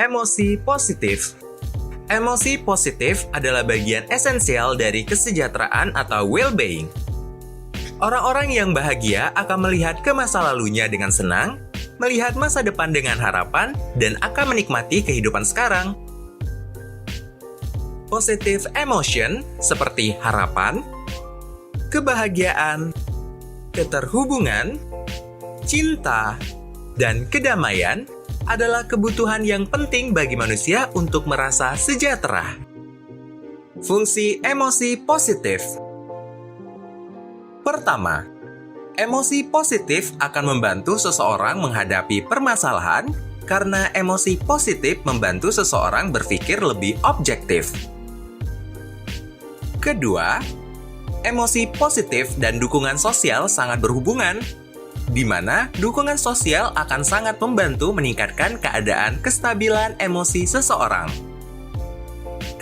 Emosi positif. Emosi positif adalah bagian esensial dari kesejahteraan atau well-being. Orang-orang yang bahagia akan melihat ke masa lalunya dengan senang, melihat masa depan dengan harapan, dan akan menikmati kehidupan sekarang. Positive emotion seperti harapan, kebahagiaan, keterhubungan, cinta, dan kedamaian adalah kebutuhan yang penting bagi manusia untuk merasa sejahtera. Fungsi emosi positif. Pertama, emosi positif akan membantu seseorang menghadapi permasalahan karena emosi positif membantu seseorang berpikir lebih objektif. Kedua, emosi positif dan dukungan sosial sangat berhubungan, di mana dukungan sosial akan sangat membantu meningkatkan keadaan kestabilan emosi seseorang.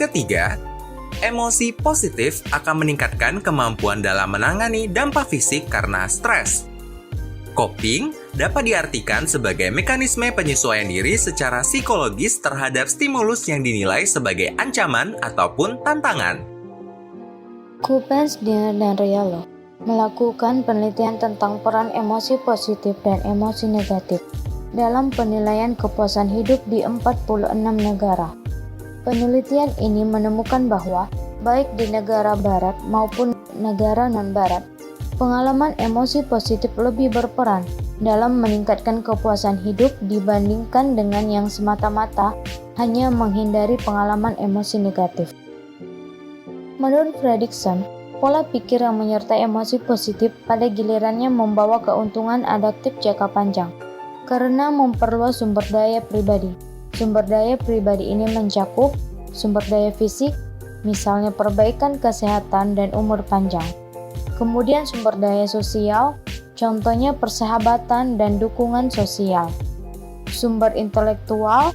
Ketiga, emosi positif akan meningkatkan kemampuan dalam menangani dampak fisik karena stres. Coping dapat diartikan sebagai mekanisme penyesuaian diri secara psikologis terhadap stimulus yang dinilai sebagai ancaman ataupun tantangan. Coupens, Dinner, dan Rialo melakukan penelitian tentang peran emosi positif dan emosi negatif dalam penilaian kepuasan hidup di 46 negara. Penelitian ini menemukan bahwa baik di negara barat maupun negara non-barat, pengalaman emosi positif lebih berperan dalam meningkatkan kepuasan hidup dibandingkan dengan yang semata-mata hanya menghindari pengalaman emosi negatif. Menurut Fredrickson, pola pikir yang menyertai emosi positif pada gilirannya membawa keuntungan adaptif jangka panjang karena memperluas sumber daya pribadi. Sumber daya pribadi ini mencakup sumber daya fisik, misalnya perbaikan kesehatan dan umur panjang. Kemudian sumber daya sosial, contohnya persahabatan dan dukungan sosial. Sumber intelektual,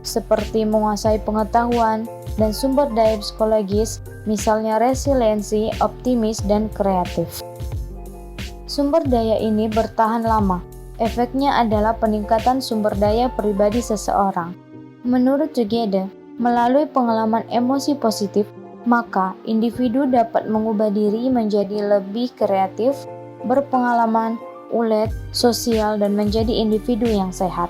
seperti menguasai pengetahuan, dan sumber daya psikologis, misalnya resiliensi, optimis, dan kreatif. Sumber daya ini bertahan lama. Efeknya adalah peningkatan sumber daya pribadi seseorang. Menurut Together, melalui pengalaman emosi positif, maka individu dapat mengubah diri menjadi lebih kreatif, berpengalaman, ulet, sosial, dan menjadi individu yang sehat.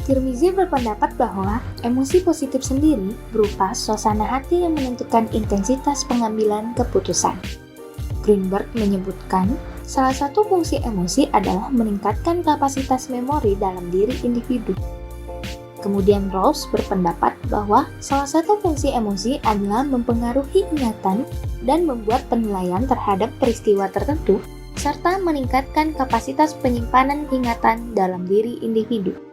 Tirmizi berpendapat bahwa emosi positif sendiri berupa suasana hati yang menentukan intensitas pengambilan keputusan. Greenberg menyebutkan, salah satu fungsi emosi adalah meningkatkan kapasitas memori dalam diri individu. Kemudian Rawls berpendapat bahwa salah satu fungsi emosi adalah mempengaruhi ingatan dan membuat penilaian terhadap peristiwa tertentu, serta meningkatkan kapasitas penyimpanan ingatan dalam diri individu.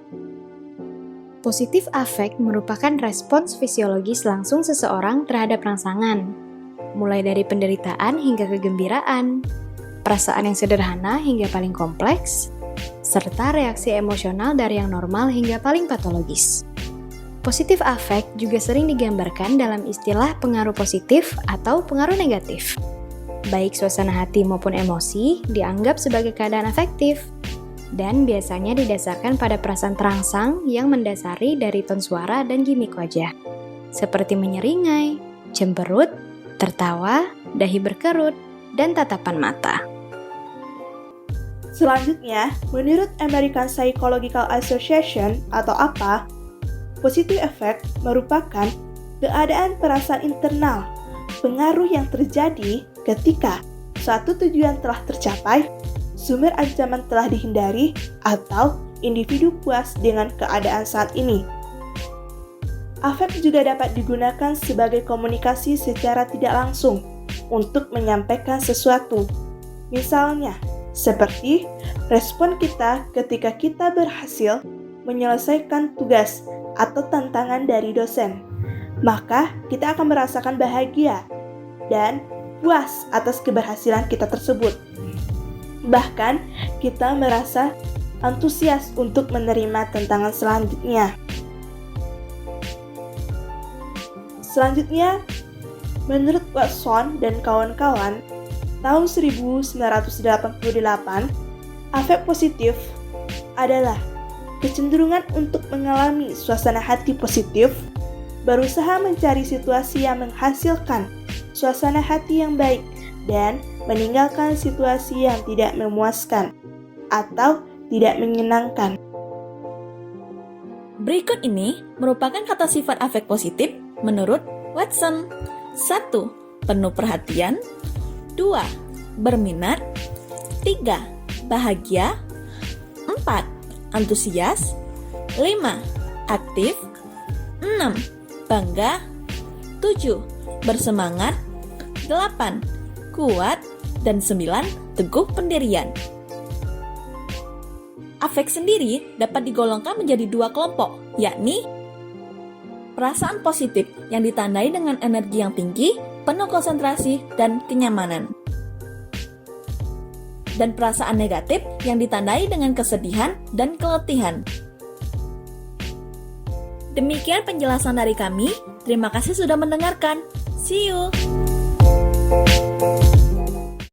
Positif affect merupakan respons fisiologis langsung seseorang terhadap rangsangan, mulai dari penderitaan hingga kegembiraan, perasaan yang sederhana hingga paling kompleks, serta reaksi emosional dari yang normal hingga paling patologis. Positif affect juga sering digambarkan dalam istilah pengaruh positif atau pengaruh negatif. Baik suasana hati maupun emosi dianggap sebagai keadaan afektif, dan biasanya didasarkan pada perasaan terangsang yang mendasari dari ton suara dan gimik wajah, seperti menyeringai, cemberut, tertawa, dahi berkerut, dan tatapan mata. Selanjutnya, menurut American Psychological Association atau APA, positive affect merupakan keadaan perasaan internal, pengaruh yang terjadi ketika suatu tujuan telah tercapai, sumber ancaman telah dihindari, atau individu puas dengan keadaan saat ini. Afek juga dapat digunakan sebagai komunikasi secara tidak langsung untuk menyampaikan sesuatu. Misalnya, seperti respon kita ketika kita berhasil menyelesaikan tugas atau tantangan dari dosen. Maka kita akan merasakan bahagia dan puas atas keberhasilan kita tersebut. Bahkan, kita merasa antusias untuk menerima tantangan selanjutnya. Selanjutnya, menurut Watson dan kawan-kawan, tahun 1988, afek positif adalah kecenderungan untuk mengalami suasana hati positif, berusaha mencari situasi yang menghasilkan suasana hati yang baik, dan meninggalkan situasi yang tidak memuaskan atau tidak menyenangkan. Berikut ini merupakan kata sifat afek positif menurut Watson. 1. Penuh perhatian. 2. Berminat. 3. Bahagia. 4. Antusias. 5. Aktif. 6. Bangga. 7. Bersemangat. 8. Kuat. Dan 9. Teguh pendirian. Afek sendiri dapat digolongkan menjadi dua kelompok, yakni perasaan positif yang ditandai dengan energi yang tinggi, penuh konsentrasi, dan kenyamanan. Dan perasaan negatif yang ditandai dengan kesedihan dan keletihan. Demikian penjelasan dari kami. Terima kasih sudah mendengarkan. See you!